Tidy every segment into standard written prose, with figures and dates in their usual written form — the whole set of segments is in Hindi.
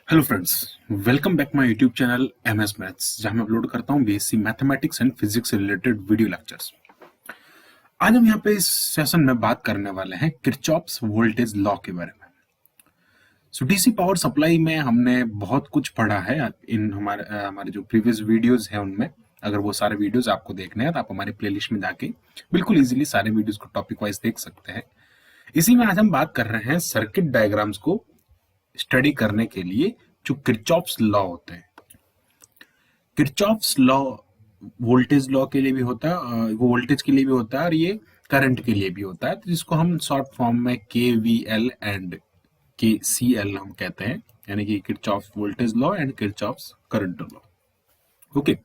Hello friends, welcome back my YouTube channel MS maths, जहां मैं अपलोड करता हूं बीएससी मैथमेटिक्स एंड फिजिक्स से रिलेटेड वीडियो लेक्चर्स। आज हम यहां पे इस सेशन में बात करने वाले हैं किरचॉफ्स वोल्टेज लॉ के बारे में। सो डीसी पावर सप्लाई में हमने बहुत कुछ पढ़ा है इन हमारे जो प्रीवियस वीडियोस हैं उनमें। अगर वो सारे वीडियोस आपको देखने हैं तो आप हमारे प्लेलिस्ट में जाके बिल्कुल इजीली सारे वीडियोस को टॉपिक वाइज देख सकते हैं। इसी में आज हम बात कर रहे हैं सर्किट डायग्राम्स को स्टडी करने के लिए जो किरचॉफ्स लॉ होते हैं। किरचॉफ्स लॉ वोल्टेज लॉ के लिए भी होता है, वो वोल्टेज के लिए भी होता है और ये करंट के लिए भी होता है, तो जिसको हम शॉर्ट फॉर्म में के वी एल एंड के सी एल हम कहते हैं, यानी कि Kirchhoff's voltage law and Kirchhoff's current law. Okay,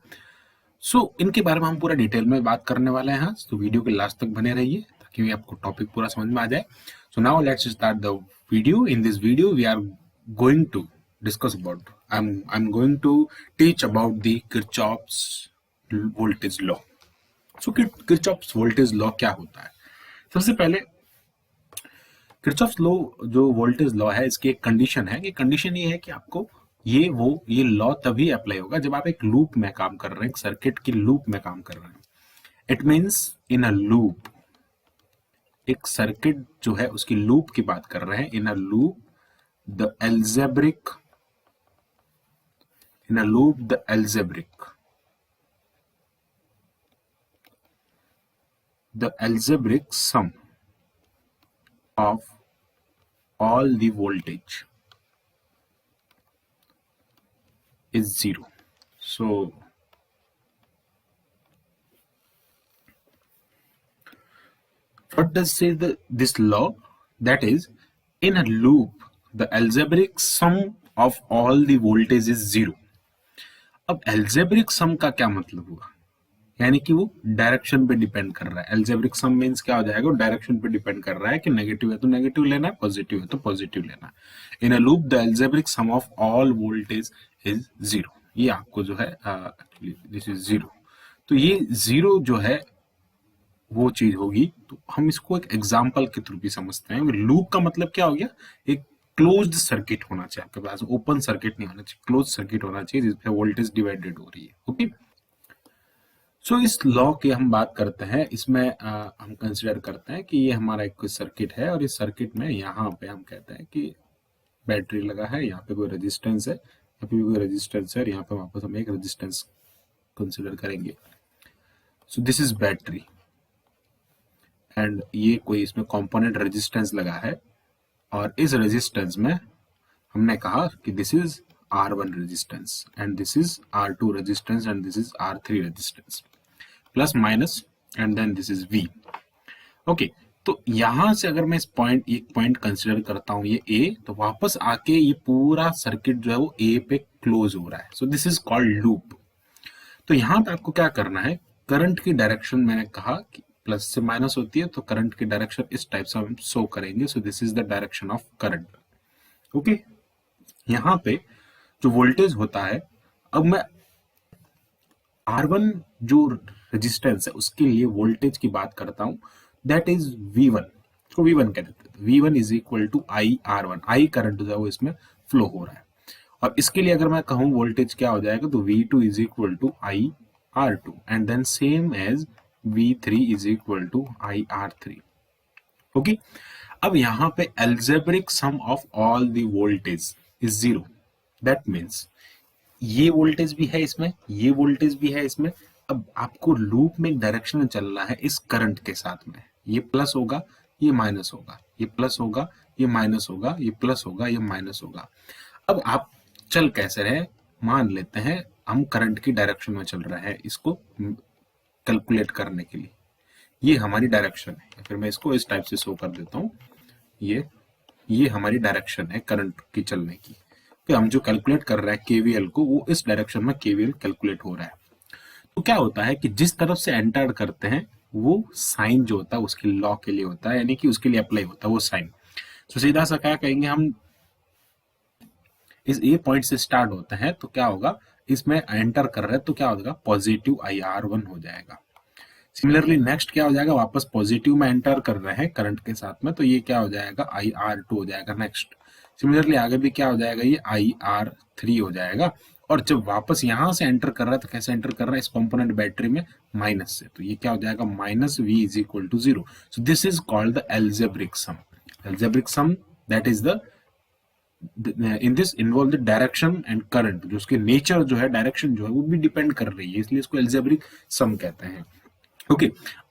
so इनके बारे में हम पूरा डिटेल में बात करने वाले हैं, तो वीडियो के लास्ट तक बने रहिए ताकि आपको टॉपिक पूरा समझ में आ जाए। So now let's start the video. In this video we are going to discuss about I'm going to teach about the Kirchhoff's voltage law. So Kirchhoff's voltage law क्या होता है? सबसे पहले Kirchhoff's law जो voltage law है, इसकी एक कंडीशन है कि कंडीशन ये है कि आपको ये लॉ तभी अप्लाई होगा जब आप एक लूप में काम कर रहे हैं, एक सर्किट की लूप में काम कर रहे हैं। It means in a loop, एक सर्किट जो है उसकी लूप की बात कर रहे हैं। In a loop the algebraic sum of all the voltage is zero. So what does say this law? That is, in a loop the algebraic sum of all the voltage is zero. अब algebraic sum का क्या मतलब हुआ? यानी कि वो डायरेक्शन पे डिपेंड कर रहा है। एल्जेब्रिक सम मींस क्या हो जाएगा? डायरेक्शन पे डिपेंड कर रहा है कि नेगेटिव है तो नेगेटिव लेना है, पॉजिटिव है तो पॉजिटिव लेना है। In a loop the algebraic sum of all voltage is zero. ये आपको जो है दिस इज जीरो, तो ये जीरो जो है वो चीज होगी। तो हम इसको एक एग्जाम्पल के थ्रू भी समझते हैं। लूप का मतलब क्या हो गया? एक क्लोज्ड सर्किट होना चाहिए आपके पास, ओपन सर्किट नहीं होना चाहिए, क्लोज सर्किट होना चाहिए जिसमें वोल्टेज डिवाइडेड हो रही है। ओके, सो इस लॉ की हम बात करते हैं। इसमें हम कंसिडर करते हैं कि ये हमारा एक सर्किट है और इस सर्किट में यहाँ पे हम कहते हैं कि बैटरी लगा है, यहाँ पे कोई रेजिस्टेंस है, यहाँ पे भी कोई रेजिस्टेंस है और यहाँ पे वापस हम एक रेजिस्टेंस कंसिडर करेंगे। सो दिस इज बैटरी एंड ये कोई इसमें कंपोनेंट रेजिस्टेंस लगा है और इस रेजिस्टेंस में हमने कहा कि this is R1 resistance and this is R2 resistance and this is R3 resistance, plus minus and then this is V। Okay, तो यहां से अगर मैं एक पॉइंट कंसिडर करता हूं ये A, तो वापस आके ये पूरा सर्किट जो है वो A पे क्लोज हो रहा है। सो दिस इज कॉल्ड लूप। तो यहां पे आपको क्या करना है? करंट की डायरेक्शन मैंने कहा कि प्लस से माइनस होती है, तो करंट की डायरेक्शन इस टाइप से हम शो करेंगे। सो this is the direction of current. Okay, यहाँ पे जो वोल्टेज होता है, अब मैं R1 जो रेजिस्टेंस है उसके लिए वोल्टेज की बात करता हूं, दैट इज V1 को V1 कह देते हैं। V1 is equal to I R1, I current जो है वो इसमें फ्लो हो रहा है। और इसके लिए अगर मैं कहूं वोल्टेज क्या हो जाएगा, तो V2 is equal to I R2 and then same as V3 is equal to I R3। Okay, अब यहाँ पे algebraic sum of all the voltage is zero. That means ये वोल्टेज भी है इसमें, ये वोल्टेज भी है इसमें। अब आपको लूप में डायरेक्शन में चलना है इस करंट के साथ में। ये प्लस होगा, ये माइनस होगा, ये प्लस होगा, ये माइनस होगा, ये प्लस होगा, ये माइनस होगा। अब आप चल कैसे रहे? मान लेते हैं हम करंट की डायरेक्शन में चल रहे हैं, इसको कैलकुलेट करने के लिए ये हमारी डायरेक्शन है। फिर मैं इसको इस टाइप से शो कर देता हूँ। ये हमारी डायरेक्शन है करंट की चलने की। फिर हम जो कैलकुलेट कर रहे हैं केवीएल को, वो इस डायरेक्शन में केवीएल कैलकुलेट हो रहा है। तो क्या होता है कि जिस तरफ से एंटर करते हैं वो साइन जो होता है उसके लॉ के लिए होता है, यानी कि उसके लिए अप्लाई होता है वो साइन। तो सीधा सा क्या कहेंगे हम, इस ए पॉइंट से स्टार्ट होते हैं तो क्या होगा, इसमें एंटर कर रहे हैं तो क्या होगा, पॉजिटिव आई R1 हो जाएगा। सिमिलरली नेक्स्ट क्या हो जाएगा, वापस पॉजिटिव में एंटर कर रहे हैं करंट के साथ में, तो ये क्या हो जाएगा, IR2 हो जाएगा नेक्स्ट। सिमिलरली आगे भी क्या हो जाएगा, ये IR3 हो जाएगा। और जब वापस यहां से एंटर कर रहा है तो कैसे एंटर कर रहा है, इस कंपोनेंट बैटरी में माइनस से, तो ये क्या हो जाएगा, -V is equal to 0। So this is called the algebraic sum. Algebraic sum that is the in this involve the direction and current, जो उसके नेचर जो है, डायरेक्शन जो है वो भी डिपेंड कर रही है, इसलिए इसको एल्जेब्रिक सम कहते हैं। ओके,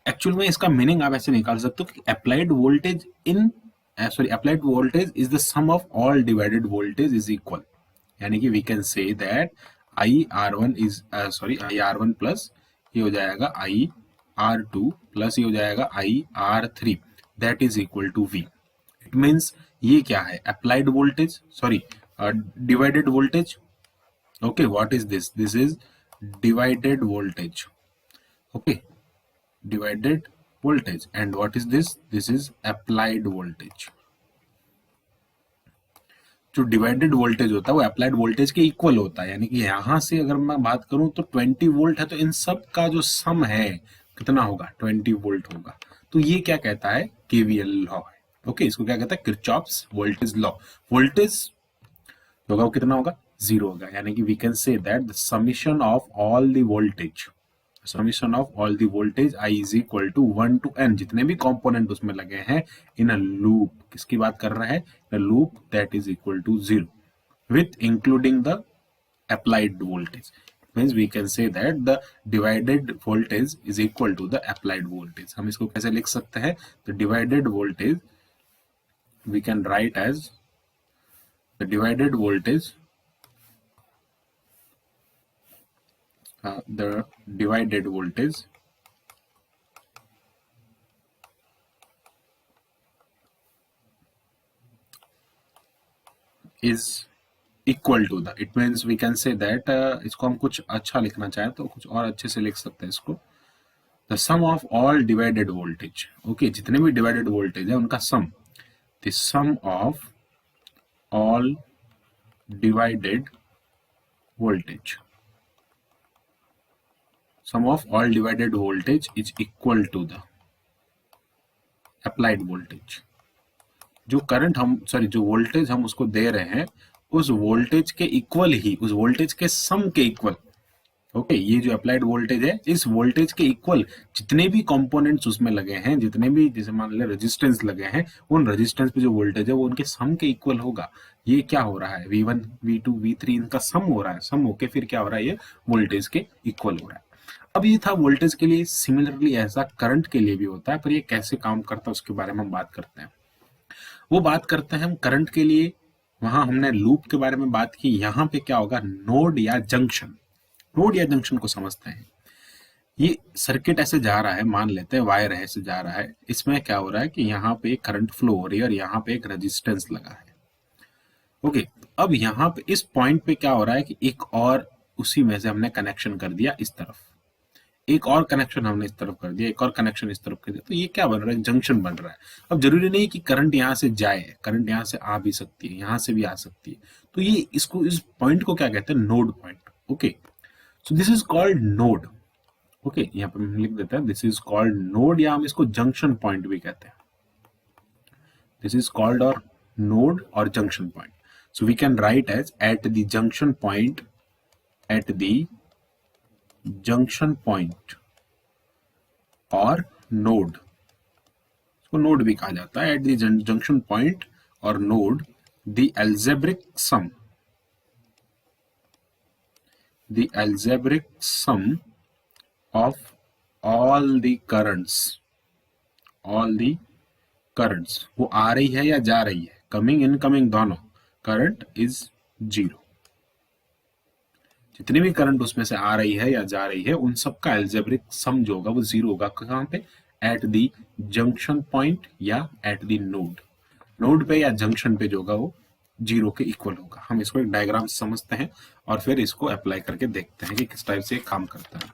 एक्चुअल में इसका मीनिंग आप ऐसे निकाल सकते हो कि applied voltage in sorry applied voltage is the sum of all divided voltage is equal, यानी कि we can say that IR1 is IR1 plus ये हो जाएगा IR2 प्लस ये हो जाएगा IR3 that is equal to V। It means ये क्या है, applied voltage, sorry divided voltage. Okay, what is this, this is divided voltage. Okay, divided voltage, and what is this is applied voltage। जो डिवाइडेड वोल्टेज होता है वो अप्लाइड वोल्टेज के इक्वल होता है, यानी कि यहां से अगर मैं बात करूं तो 20 वोल्ट है, तो इन सब का जो सम है कितना होगा, 20 वोल्ट होगा। तो ये क्या कहता है, KVL लॉ है। ओके, इसको क्या कहता है, किरचॉफ्स वोल्टेज लॉ। वोल्टेज होगा वो कितना होगा, 0 होगा, यानी कि we can say that the summation of all the voltage, summation of all the voltage I is equal to 1 to n, जितने भी कंपोनेंट उसमें लगे हैं इन अ लूप, किसकी बात कर रहा है, the loop that is equal to 0 with including the applied voltage, means we can say that the divided voltage is equal to the applied voltage। हम इसको कैसे लिख सकते हैं, the divided voltage we can write as the divided voltage the divided voltage is equal to the, it means we can say that इसको हम कुछ अच्छा लिखना चाहें तो कुछ और अच्छे से लिख सकते हैं इसको, the sum of all divided voltage। Okay, जितने भी डिवाइडेड वोल्टेज है उनका सम, the sum of all divided voltage, sum of all divided voltage is equal to the applied voltage। जो करंट हम सॉरी जो वोल्टेज हम उसको दे रहे हैं उस वोल्टेज के इक्वल ही, उस वोल्टेज के सम के इक्वल। ओके, ये जो अप्लाइड वोल्टेज है इस वोल्टेज के इक्वल जितने भी कंपोनेंट्स उसमें लगे हैं, जितने भी जैसे मान ले रेजिस्टेंस लगे हैं, उन रेजिस्टेंस पे जो वोल्टेज है वो उनके सम के इक्वल होगा। ये क्या हो रहा है, V1 V2 V3 इनका सम हो रहा है, सम होके फिर क्या हो रहा है, ये वोल्टेज के इक्वल हो रहा है। अब ये था वोल्टेज के लिए, सिमिलरली ऐसा करंट के लिए भी होता है, पर ये कैसे काम करता है उसके बारे में हम बात करते हैं। वो बात करते हैं हम करंट के लिए, वहां हमने लूप के बारे में बात की, यहाँ पे क्या होगा, नोड या जंक्शन। नोड या जंक्शन को समझते हैं, ये सर्किट ऐसे जा रहा है, मान लेते हैं वायर ऐसे जा रहा है, इसमें क्या हो रहा है कि यहाँ पे करंट फ्लो हो रही है और यहाँ पे एक रेजिस्टेंस लगा है। ओके, अब यहाँ पे इस पॉइंट पे क्या हो रहा है कि एक और उसी में से हमने कनेक्शन कर दिया इस तरफ, एक और कनेक्शन हमने इस तरफ कर दिया, एक और कनेक्शन इस तरफ कर दिया, तो ये क्या बन रहा है, जंक्शन बन रहा है। अब जरूरी नहीं कि करंट यहाँ से जाए, करंट यहाँ से आ भी सकती है, यहाँ से भी आ सकती है, तो ये इसको इस पॉइंट को क्या कहते हैं, node point. Okay, so this is called node. Okay, यहाँ पे हम लिख देते हैं दिस इज कॉल्ड नोड, या हम इसको जंक्शन पॉइंट भी कहते हैं। दिस इज कॉल्ड और नोड और junction point. So we can write as at the junction point, at the junction point और नोड, इसको नोड भी कहा जाता है, एट द जंक्शन पॉइंट और node the algebraic sum, the algebraic sum of all the currents, all the currents, वो आ रही है या जा रही है, कमिंग इनकमिंग दोनों, करंट इज 0। जितनी भी करंट उसमें से आ रही है या जा रही है उन सब का एल्जेब्रिक सम जो होगा वो 0 होगा, कहाँ पे, एट द जंक्शन पॉइंट या एट द नोड, नोड पे या जंक्शन पे जो होगा वो 0 के इक्वल होगा। हम इसको एक डायग्राम से समझते हैं और फिर इसको अप्लाई करके देखते हैं कि किस टाइप से काम करता है।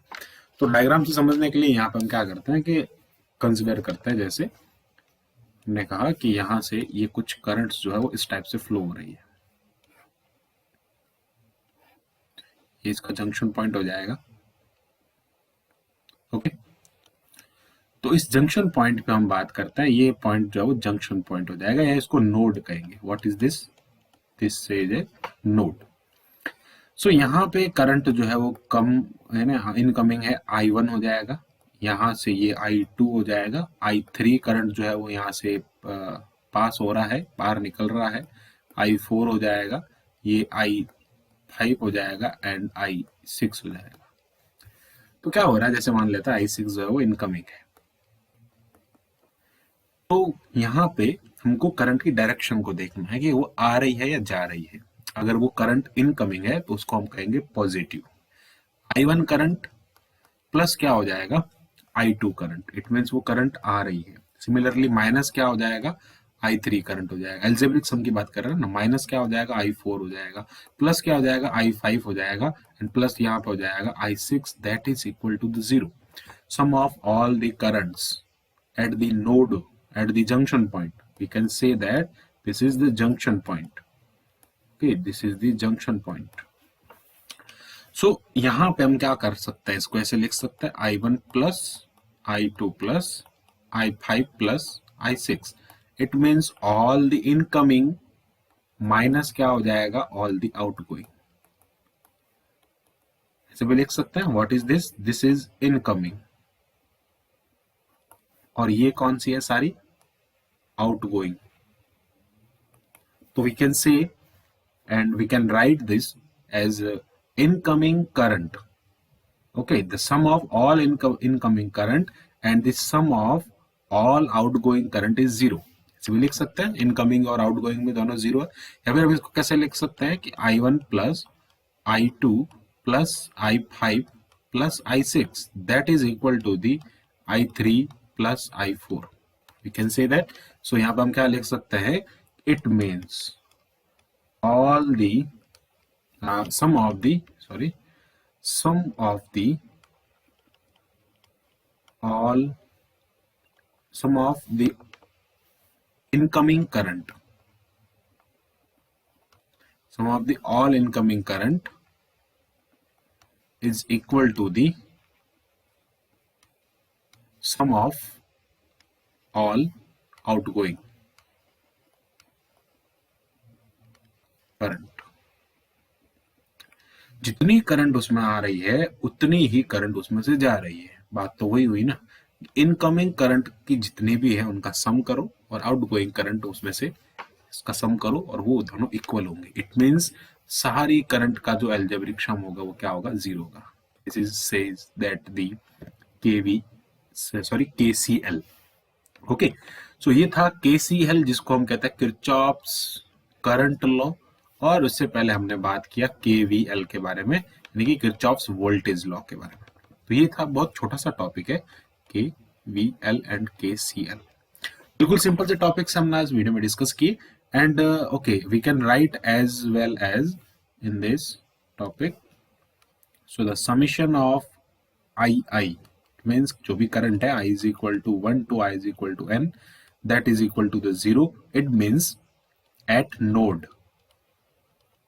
तो डायग्राम से समझने के लिए यहाँ पे हम क्या करते हैं कि कंसिडर करते हैं, जैसे हमने कहा कि यहाँ से ये कुछ करंट्स जो है वो इस टाइप से फ्लो हो रही है, ये इसका जंक्शन पॉइंट हो जाएगा। ओके, तो इस जंक्शन पॉइंट पे हम बात करते हैं, ये पॉइंट जो है वो जंक्शन पॉइंट हो जाएगा या इसको नोड कहेंगे। What is this? This is a node. So यहाँ पे करंट जो है वो कम है ना, इनकमिंग है I1 हो जाएगा, यहाँ से ये I2 हो जाएगा, I3 करंट जो है वो यहाँ से पास हो रहा है, बाहर निकल रहा है, I4 हो जाएगा, ये I5 हो जाएगा एंड I6 हो जाएगा। तो क्या हो रहा है, जैसे मान लेता है I6 जो है वो इनकमिंग है, तो यहाँ पे हमको करंट की डायरेक्शन को देखना है कि वो आ रही है या जा रही है। अगर वो करंट इनकमिंग है तो उसको हम कहेंगे पॉजिटिव। I1 करंट प्लस क्या हो जाएगा, I2 करंट, इट मीन्स वो करंट आ रही है। सिमिलरली माइनस क्या हो जाएगा, I3 करंट हो जाएगा। एल्जेब्रिक सम की बात कर रहे हैं ना, माइनस क्या हो जाएगा, I4 हो जाएगा, प्लस क्या हो जाएगा, I5 हो जाएगा, एंड प्लस यहाँ पे हो जाएगा I6, that is equal to the zero. Sum of all the currents at the node, at the junction point, we can say that this is the junction point. Okay, this is the junction point. So यहाँ पे हम क्या कर सकते हैं, इसको ऐसे लिख सकते हैं I1 plus I2 plus I5 plus I6। It means all the incoming minus क्या हो जाएगा, ऑल द आउटगोइंग। ऐसे भी लिख सकते हैं, what is this, this is incoming, और ये कौन सी है सारी, आउटगोइंग। तो we can say and we can write this as incoming current. Okay, the sum of all incoming current and the sum of all outgoing current is zero. इसे भी लिख सकते हैं, इनकमिंग और आउटगोइंग में दोनों जीरो है। या फिर हम इसको कैसे लिख सकते हैं कि I1 plus I2 plus I5 plus I6 that is equal to the I3 plus I4। We can say that. So यहाँ पे हम क्या लिख सकते हैं, it means all the sum of the all sum of the incoming current, sum of the all incoming current is equal to the sum of all outgoing current. जितनी करंट उसमें आ रही है उतनी ही करंट उसमें से जा रही है। बात तो वही हुई ना, इनकमिंग करंट की जितनी भी है उनका सम करो और आउटगोइंग करंट उसमें से इसका सम करो और वो दोनों इक्वल होंगे। इट मींस सारी करंट का जो एल्जेब्रिक सम होगा वो क्या होगा, जीरो होगा। This is says that the KCL। Okay, so ये था KCL जिसको हम कहते हैं किरचॉफ्स करंट लॉ, और उससे पहले हमने बात किया KVL के बारे में, यानी कि किरचॉफ्स वोल्टेज लॉ के बारे में। तो ये था, बहुत छोटा सा टॉपिक है KVL एंड KCL। बिल्कुल सिंपल से टॉपिक्स हमने आज वीडियो में डिस्कस किए। And okay, we can write as well as in this topic, so the summation of II means जो भी करंट है I is equal to 1 to I is equal to N, that is equal to the 0. It means at node.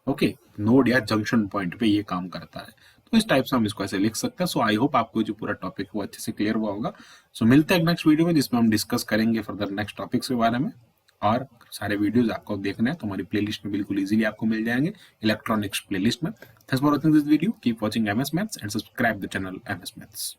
Okay, node या जंक्शन पॉइंट पे ये काम करता है। तो इस टाइप से हम इसको ऐसे लिख सकते हैं। सो आई होप आपको जो पूरा टॉपिक वो अच्छे से क्लियर हुआ होगा। सो मिलते हैं नेक्स्ट वीडियो में जिसमें हम डिस्कस करेंगे फर्दर नेक्स्ट टॉपिक्स के बारे में, और सारे वीडियोस आपको देखने हैं तो हमारी प्लेलिस्ट में बिल्कुल इजीली आपको मिल जाएंगे, इलेक्ट्रॉनिक्स प्लेलिस्ट में। Thanks for watching this video, keep watching MS Maths and subscribe the channel MS Maths।